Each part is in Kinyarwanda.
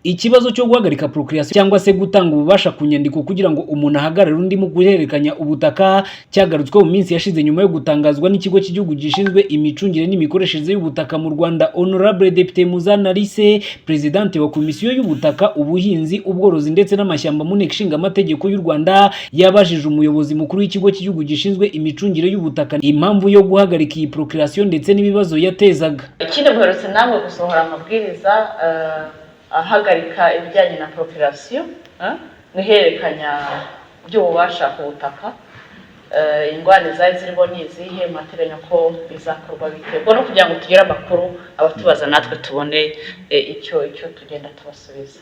Ikibazo cyo guhagarika procreation cyangwa se gutanga ububasha ku nyandiko kugira ngo umuntu ahagarare undi mu guhererekanya ubutaka cyagarutswe mu minsi yashize nyuma yo gutangazwa n'ikigo cy'igihugu gishinzwe imicungire n'imikoreshereze y'ubutaka mu Rwanda. Honorable Depite Muzana Alice, presidente wa komisiyo y'ubutaka, ubuhinzi, ubworozi ndetse n'amashyamba mu nteko ishinga amategeko y'u Rwanda, yabajije umuyobozi mukuru w'ikigo cy'igihugu gishinzwe imicungire y'ubutaka impamvu yo guhagarika iyi procreation ndetse n'ibibazo yatezaga. Ikindi muherutse namwe gusohora amabwiriza ahagarika ibijyanye na procreation n'ihererekanya by'ububasha ku butaka. Ingwani zari zirimo n'izihe mategeko ko bizakorwa biterwa no kugira ngo tugire amakuru abatubaza natwe tubone icyo tugenda tubasubiza.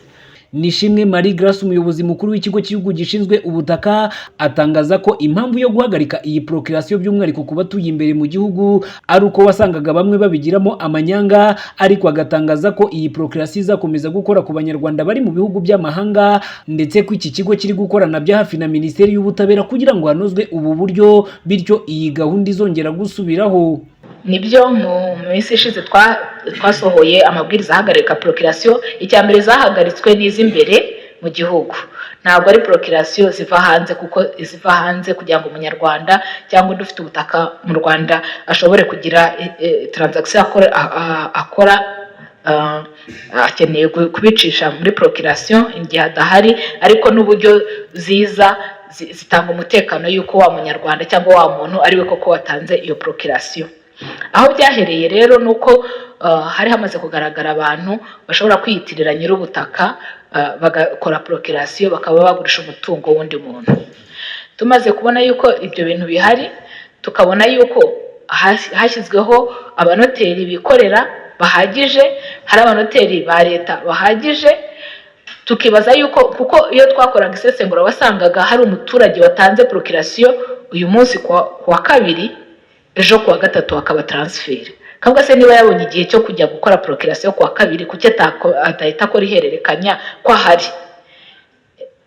Nishimwe Marie Grace, umuyobozi mukuru w'ikigo cy'igihugu gishinzwe ubutaka, atangaza ko impamvu yo guhagarika iyi procreation by'umwihariko kuba tuye imbere mu gihugu ari uko wasangaga bamwe babigiramo amanyanga, ariko agatangaza ko iyi procreation izakomeza gukora ku banyarwanda bari mu bihugu by'amahanga, ndetse ko iki kigo kiri gukorana bya hafi na Minisiteri y'Ubutabera kugira ngo hanozwe ubu buryo, bityo iyi gahunda izongera gusubiraho. Nibyo mu minsi ishize twasohoye amabwiriza ahagarika procreation. Icyambere zahagaritswe n'iz'imbere mu gihugu, ntabwo ari procreation ziva hanze, kuko iziva hanze kugira ngo umunyarwanda cyangwa undi ufite ubutaka mu Rwanda ashobore kugira transaction akora akeneye kubicisha muri procreation igihe adahari, ariko n'uburyo ziza zitanga umutekano yuko wa munyarwanda cyangwa wa muntu ari we koko watanze iyo procreation. Aho byahereye rero nuko hari hamaze kugaragara abantu bashobora kwiyitirira nyir'ubutaka bagakora procreation bakaba bagurisha umutungo w'undi muntu. Tumaze kubona yuko ibyo bintu bihari, tukabona yuko hashyizweho abanoteri bikorera bahagije, hari abanoteri ba leta bahagije, tukibaza yuko kuko iyo twakoraga isesengura wasangaga hari umuturage watanze procreation uyu munsi kwa kabiri, ejo kuwa gatatu akaba transfer. Kabwa se niba yabonye igihe cyo kujya gukora procreation kuwa kabiri, kuki atahita akora ihererekanya kwa hari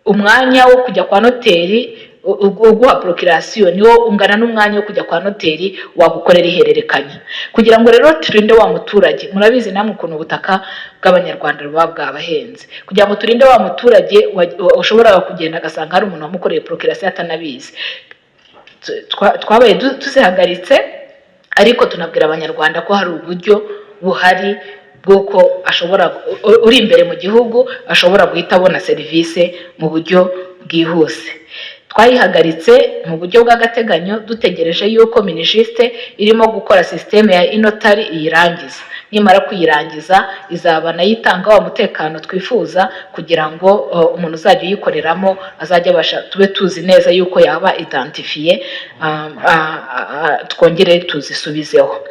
umwanya wo kujya kwa noteri uguha procreation niwo ungana n'umwanya wo kujya kwa noteri wagukorera ihererekanya. Kugira ngo rero turinde wa muturage, murabizi namwe ukuntu ubutaka bw'abanyarwanda buba bwabahenze, kugira ngo turinde wa muturage ushobora kugenda agasanga hari umuntu wamukoreye procreation atanabizi, twabaye tuzihagaritse, ariko tunabwira abanyarwanda ko hari uburyo buhari bw'uko ashobora uri imbere mu gihugu ashobora guhita abona serivisi mu buryo bwihuse. Twayihagaritse mu buryo bw'agateganyo dutegereje yuko Minijiste irimo gukora systeme ya inotari iyirangiza. Nimara kuyirangiza izaba nayitanga wa mutekano twifuza kugira ngo umuntu uzajya uyikoreramo azajya abasha tube tuzi neza yuko yaba identifiye, twongere tuzisubizeho.